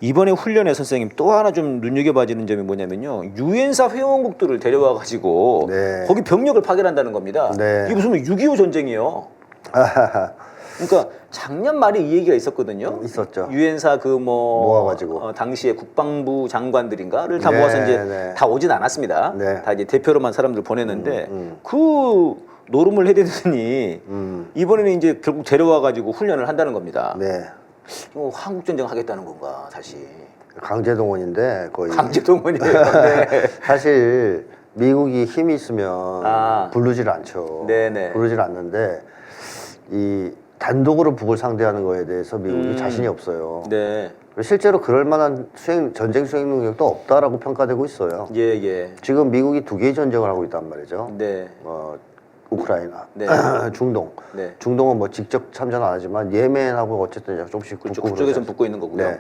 이번에 훈련에 선생님 또 하나 좀 눈여겨봐지는 점이 뭐냐면요, 유엔사 회원국들을 데려와 가지고 네. 거기 병력을 파견한다는 겁니다. 네. 이게 무슨 6.25 전쟁이요. 그러니까 작년 말에 이 얘기가 있었거든요. 있었죠. 유엔사 그 모아가지고. 당시에 국방부 장관들인가를 다 네, 모아서 이제 네. 다 오진 않았습니다. 네. 다 이제 대표로만 사람들 보냈는데 그 노름을 해대더니 이번에는 이제 결국 데려와 가지고 훈련을 한다는 겁니다. 네. 한국 전쟁 하겠다는 건가 다시? 강제동원인데 거의. 강제동원이에요. 네. 사실 미국이 힘이 있으면 부르질 않죠. 네네. 부르질 않는데 이 단독으로 북을 상대하는 거에 대해서 미국이 자신이 없어요. 네. 실제로 그럴 만한 전쟁 수행 능력도 없다라고 평가되고 있어요. 예. 지금 미국이 두 개의 전쟁을 하고 있단 말이죠. 네. 우크라이나, 네. 중동. 네. 중동은 뭐 직접 참전 안 하지만 예멘하고 어쨌든 조금씩 그쪽에서 붙고 있는 거고요. 네.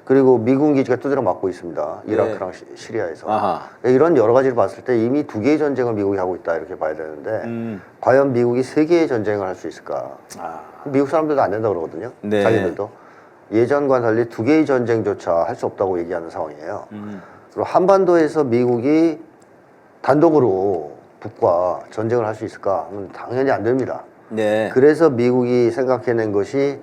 그리고 미군 기지가 두드려 맞고 있습니다. 이라크랑 시리아에서. 아하. 이런 여러 가지를 봤을 때 이미 두 개의 전쟁을 미국이 하고 있다 이렇게 봐야 되는데 과연 미국이 세 개의 전쟁을 할 수 있을까? 미국 사람들도 안 된다 그러거든요. 네. 자기들도. 예전과 달리 두 개의 전쟁조차 할 수 없다고 얘기하는 상황이에요. 그리고 한반도에서 미국이 단독으로 북과 전쟁을 할 수 있을까 하면 당연히 안 됩니다. 네. 그래서 미국이 생각해낸 것이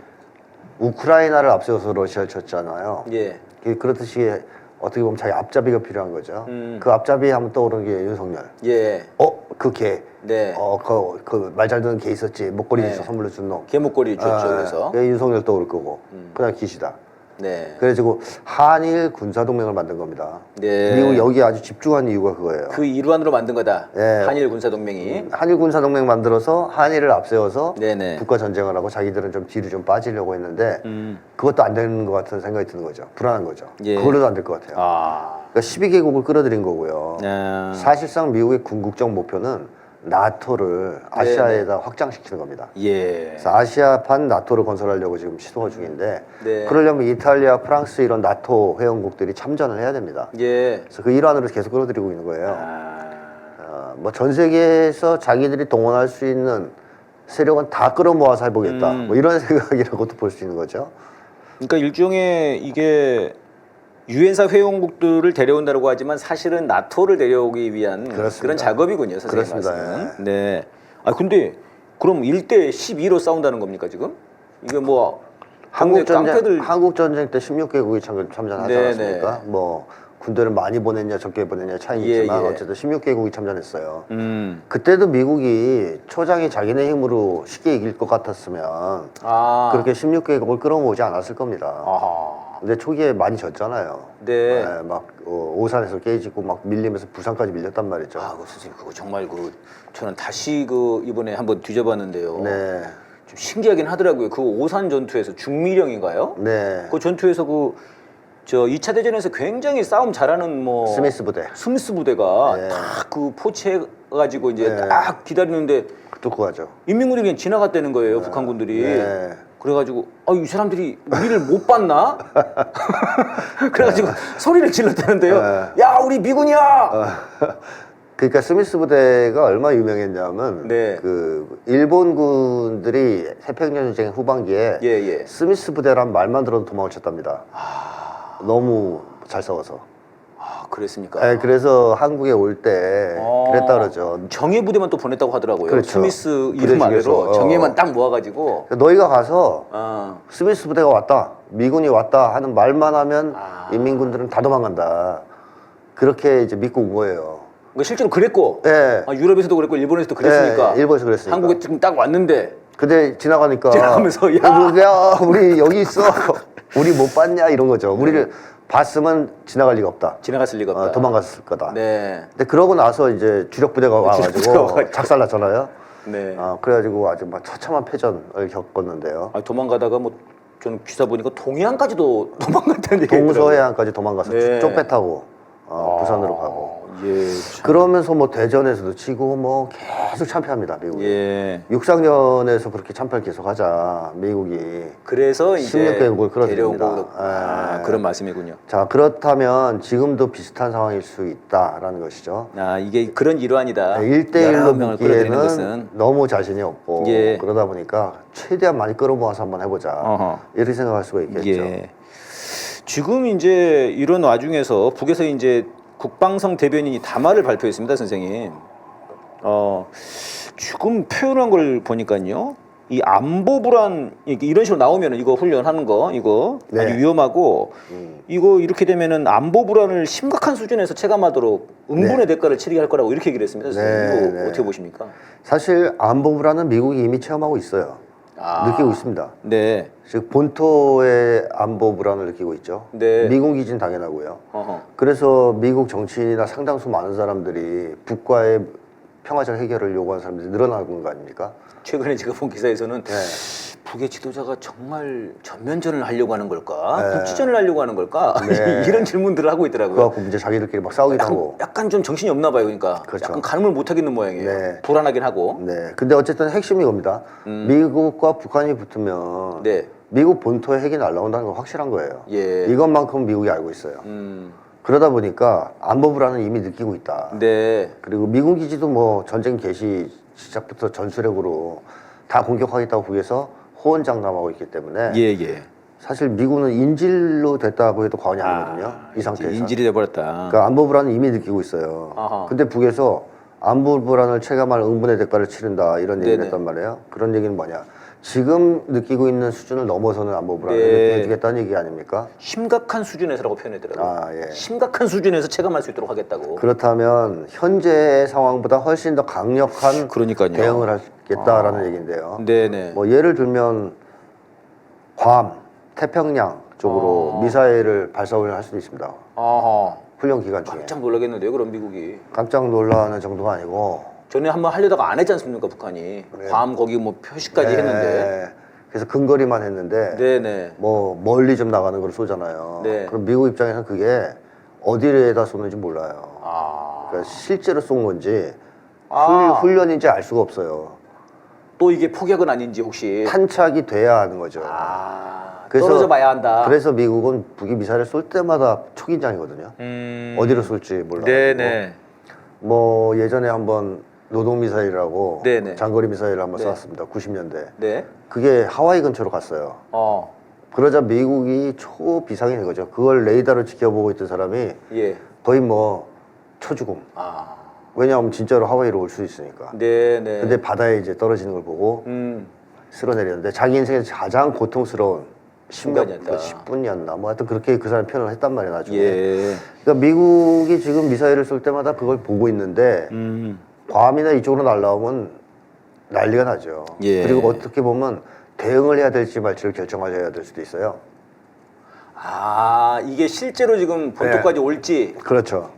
우크라이나를 앞세워서 러시아를 쳤잖아요. 예. 그렇듯이 어떻게 보면 자기 앞잡이가 필요한 거죠. 그 앞잡이 하면 떠오르는 게 윤석열. 예. 그 개. 네. 그 말 잘 듣는 개 있었지. 목걸이 네. 주서 선물로 준 놈. 개목걸이 줬죠. 그래서. 윤석열 떠오를 거고. 그다음 기시다. 네. 그래가지고 한일 군사동맹을 만든 겁니다. 네. 미국 여기에 아주 집중한 이유가 그거예요. 그 일환으로 만든 거다. 네. 한일 군사 동맹이. 한일 군사동맹 만들어서 한일을 앞세워서 네네. 북과 전쟁을 하고 자기들은 좀 뒤로 좀 빠지려고 했는데 그것도 안 되는 것 같은 생각이 드는 거죠. 불안한 거죠. 예. 그걸로도 안 될 것 같아요. 그러니까 12개국을 끌어들인 거고요. 사실상 미국의 궁극적 목표는 나토를 아시아에다 확장시키는 겁니다. 예. 그래서 아시아판 나토를 건설하려고 지금 시도가 중인데 네. 그러려면 이탈리아, 프랑스 이런 나토 회원국들이 참전을 해야 됩니다. 예. 그래서 그 일환으로 계속 끌어들이고 있는 거예요. 뭐 전 세계에서 자기들이 동원할 수 있는 세력은 다 끌어모아서 해보겠다. 뭐 이런 생각이라고도 볼 수 있는 거죠. 그러니까 일종의 이게 유엔사 회원국들을 데려온다고 하지만 사실은 나토를 데려오기 위한 그렇습니다. 그런 작업이군요, 선생님 그렇습니다. 말씀은. 네. 근데 그럼 1대 12로 싸운다는 겁니까 지금? 이게 뭐 한국 깡패들 전쟁 때 16개국이 참전하지 네네. 않았습니까? 뭐 군대를 많이 보냈냐 적게 보냈냐 차이는 있지만 어쨌든 16개국이 참전했어요. 그때도 미국이 초장이 자기네 힘으로 쉽게 이길 것 같았으면 그렇게 16개국을 끌어모으지 않았을 겁니다. 근데 초기에 많이 졌잖아요. 네. 막 오산에서 깨지고 막 밀리면서 부산까지 밀렸단 말이죠. 선생님 그거 정말 저는 다시 이번에 한번 뒤져봤는데요. 네. 좀 신기하긴 하더라고요. 그 오산 전투에서 중미령인가요? 네. 그 전투에서 2차 대전에서 굉장히 싸움 잘하는 스미스 부대가 네. 딱 포치해가지고 이제 딱 기다리는데 듣고 가죠. 인민군들이 그냥 지나갔다는 거예요. 북한군들이. 네. 그래가지고 이 사람들이 우리를 못 봤나? 그래가지고 소리를 질렀다는데요. 야 우리 미군이야! 그러니까 스미스 부대가 얼마나 유명했냐면 그 일본군들이 태평양 전쟁 후반기에 스미스 부대란 말만 들어도 도망을 쳤답니다. 너무 잘 싸워서. 그랬습니까? 네, 그래서 한국에 올 때 그랬다 그러죠. 정예 부대만 또 보냈다고 하더라고요. 그렇죠. 스미스 이름 아래로 정예만 딱 모아가지고 너희가 가서 스미스 부대가 왔다, 미군이 왔다 하는 말만 하면 인민군들은 다 도망간다. 그렇게 이제 믿고 온 거예요. 그러니까 실제로 그랬고 유럽에서도 그랬고 일본에서도 그랬으니까 일본에서 그랬으니까 한국에 지금 딱 왔는데 근데 지나가면서 야 우리 여기 있어. 우리 못 봤냐 이런 거죠. 우리를 봤으면 지나갈 리가 없다. 지나갔을 리가 없다. 도망갔을 거다. 네. 근데 그러고 나서 이제 주력 부대가 와가지고 작살났잖아요. 네. 그래가지고 아주 막 처참한 패전을 겪었는데요. 도망가다가 저는 기사 보니까 동해안까지도 도망갔다는 얘기가 동서해안까지 도망가서 쪽배 타고 부산으로 가고. 그러면서 대전에서도 치고 계속 참패합니다, 미국이. 육상전에서 그렇게 참패를 계속하자 미국이. 그래서 이제 16개국을 끌어들입니다. 그런 말씀이군요. 자, 그렇다면 지금도 비슷한 상황일 수 있다라는 것이죠. 이게 그런 일환이다. 1대1로 묶기에는 너무 자신이 없고 그러다 보니까 최대한 많이 끌어모아서 한번 해보자. 이렇게 생각할 수가 있겠죠. 지금 이제 이런 와중에서 북에서 이제 국방성 대변인이 담화를 발표했습니다, 선생님. 지금 표현한 걸 보니까요. 이 안보 불안 이런 식으로 나오면은 이거 훈련하는 거 이거 네. 아주 위험하고 이거 이렇게 되면은 안보 불안을 심각한 수준에서 체감하도록 응분의 네. 대가를 치르게 할 거라고 이렇게 얘기를 했습니다. 선생님. 네, 이거 네. 어떻게 보십니까? 사실 안보 불안은 미국이 이미 체험하고 있어요. 느끼고 있습니다. 네. 즉 본토의 안보 불안을 느끼고 있죠. 네. 미군 기진 당연하고요. 어허. 그래서 미국 정치인이나 상당수 많은 사람들이 북과의 평화적 해결을 요구하는 사람들이 늘어나는 거 아닙니까? 최근에 제가 본 기사에서는 네. 북의 지도자가 정말 전면전을 하려고 하는 걸까? 네. 국지전을 하려고 하는 걸까? 네. 이런 질문들을 하고 있더라고요. 그래갖고 이제 자기들끼리 막 싸우기도 하고. 약간 좀 정신이 없나 봐요. 그러니까 그렇죠. 약간 가늠을 못 하겠는 모양이에요. 네. 불안하긴 하고. 네. 근데 어쨌든 핵심이 겁니다. 미국과 북한이 붙으면 네. 미국 본토에 핵이 날라온다는 건 확실한 거예요. 예. 이것만큼 미국이 알고 있어요. 그러다 보니까 안보 불안은 이미 느끼고 있다. 네. 그리고 미군 기지도 뭐 전쟁 개시 시작부터 전술핵으로 다 공격하겠다고 북에서 호언장담하고 있기 때문에 예. 사실 미군은 인질로 됐다고 해도 과언이 아니거든요. 이 상태에서. 인질이 돼버렸다. 그러니까 안보 불안은 이미 느끼고 있어요. 아하. 근데 북에서 안보 불안을 체감할 응분의 대가를 치른다 이런 얘기를 네네. 했단 말이에요. 그런 얘기는 뭐냐? 지금 느끼고 있는 수준을 넘어서는 안보 불안을 네. 해주겠다는 얘기 아닙니까? 심각한 수준에서라고 표현했더라고요. 아, 예. 심각한 수준에서 체감할 수 있도록 하겠다고. 그렇다면 현재의 상황보다 훨씬 더 강력한 그러니까요. 대응을 하겠다라는 얘기인데요. 네네. 뭐 예를 들면 괌, 태평양 쪽으로 미사일을 발사를 할 수도 있습니다. 아하. 훈련 기간 중에. 깜짝 놀라겠는데요, 그럼 미국이. 깜짝 놀라는 정도가 아니고. 전에 한번 하려다가 안 했지 않습니까, 북한이. 괌 거기 뭐 표시까지 네. 했는데. 그래서 근거리만 했는데 네네. 뭐 멀리 좀 나가는 걸 쏘잖아요. 네. 그럼 미국 입장에서는 그게 어디에다 쏘는지 몰라요. 아. 그러니까 실제로 쏜 건지 아. 훈련인지 알 수가 없어요. 또 이게 폭격은 아닌지 혹시. 탄착이 돼야 하는 거죠. 떨어져 봐야 한다. 그래서 미국은 북이 미사일을 쏠 때마다 초긴장이거든요. 어디로 쏠지 몰라. 네네. 뭐 예전에 한번 노동 미사일이라고 네네. 장거리 미사일을 한번 네. 쐈습니다. 90년대. 네. 그게 하와이 근처로 갔어요. 그러자 미국이 초비상이 된 거죠. 그걸 레이더로 지켜보고 있던 사람이 예. 거의 뭐 초죽음. 왜냐하면 진짜로 하와이로 올 수 있으니까. 네네. 근데 바다에 이제 떨어지는 걸 보고 쓸어내렸는데 자기 인생에서 가장 고통스러운 순간이었다. 10분이었나 뭐 하여튼 그렇게 그 사람 표현을 했단 말이에요 나중에. 예. 그러니까 미국이 지금 미사일을 쏠 때마다 그걸 보고 있는데 괌이나 이쪽으로 날라오면 난리가 나죠. 예. 그리고 어떻게 보면 대응을 해야 될지 말지를 결정하셔야 될 수도 있어요. 이게 실제로 지금 본토까지 올지, 그렇죠.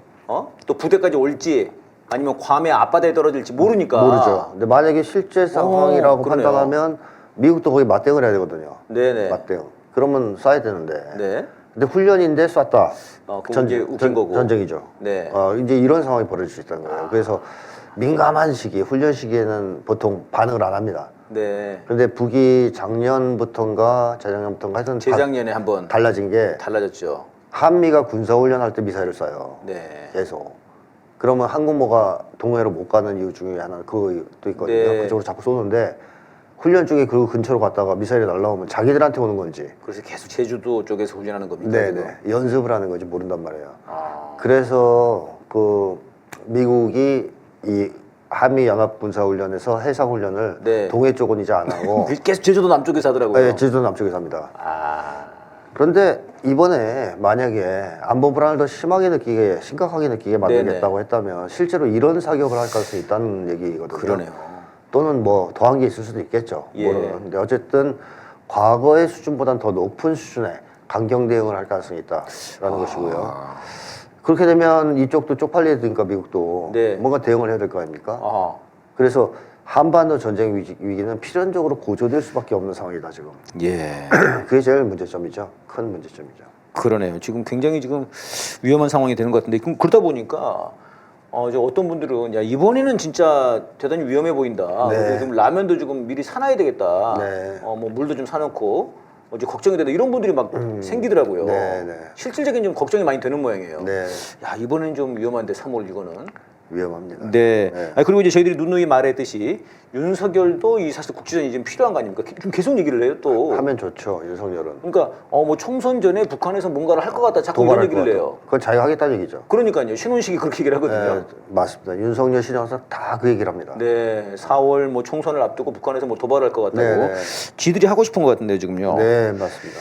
또 부대까지 올지, 아니면 괌의 앞바다에 떨어질지 모르니까. 모르죠. 근데 만약에 실제 상황이라고 그러네요. 판단하면 미국도 거기 맞대응을 해야 되거든요. 네네. 맞대응. 그러면 쏴야 되는데. 네. 근데 훈련인데 쐈다. 그건 이제 웃긴 거고. 전쟁이죠. 네. 이제 이런 상황이 벌어질 수 있다는 거예요. 그래서 민감한 시기, 훈련 시기에는 보통 반응을 안 합니다. 네. 근데 북이 작년부터인가 재작년부터인가 하여튼 재작년에 한번 달라진 게 달라졌죠. 한미가 군사훈련할 때 미사일을 쏴요. 네. 계속. 그러면 항공모가 동해로 못 가는 이유 중에 하나는 그것도 있거든요. 네. 그쪽으로 자꾸 쏘는데 훈련 중에 그 근처로 갔다가 미사일이 날라오면 자기들한테 오는 건지. 그래서 계속 제주도 쪽에서 훈련하는 겁니까? 네네. 연습을 하는 건지 모른단 말이에요. 그래서 그 미국이 이 한미 연합 군사 훈련에서 해상 훈련을 네. 동해 쪽은 이제 안 하고 계속 제주도 남쪽에서 하더라고요. 네, 제주도 남쪽에서 합니다. 그런데 이번에 만약에 안보 불안을 더 심하게 느끼게 심각하게 느끼게 만들겠다고 했다면 실제로 이런 사격을 할 가능성이 있다는 얘기거든요. 그러네요. 또는 뭐 더한 게 있을 수도 있겠죠. 예. 모르는. 근데 어쨌든 과거의 수준보다는 더 높은 수준의 강경 대응을 할 가능성이 있다라는 것이고요. 그렇게 되면 이쪽도 쪽팔려야 되니까 미국도 네. 뭔가 대응을 해야 될 거 아닙니까? 그래서 한반도 전쟁 위기는 필연적으로 고조될 수밖에 없는 상황이다 지금. 예. 그게 제일 문제점이죠. 큰 문제점이죠. 그러네요. 지금 굉장히 지금 위험한 상황이 되는 것 같은데 그러다 보니까 이제 어떤 분들은 야 이번에는 진짜 대단히 위험해 보인다. 네. 지금 라면도 지금 미리 사놔야 되겠다. 네. 뭐 물도 좀 사놓고 이제 걱정이 된다. 이런 분들이 막 생기더라고요. 네, 네. 실질적인 좀 걱정이 많이 되는 모양이에요. 네. 야 이번엔 좀 위험한데 3월 이거는. 위험합니다. 네. 네. 아니, 그리고 이제 저희들이 누누이 말했듯이 윤석열도 이 사실 국지전이 좀 필요한 거 아닙니까? 좀 계속 얘기를 해요 또. 하면 좋죠, 윤석열은. 그러니까 뭐 총선 전에 북한에서 뭔가를 할 것 같다 자꾸 이런 도발할 얘기를 것 해요. 같아요. 그건 자기가 하겠다는 얘기죠. 그러니까요. 신원식이 그렇게 얘기를 하거든요. 네, 맞습니다. 윤석열 시장에서 다 그 얘기를 합니다. 네, 4월 뭐 총선을 앞두고 북한에서 뭐 도발할 것 같다고 네, 네. 지들이 하고 싶은 것 같은데 지금요. 네, 맞습니다.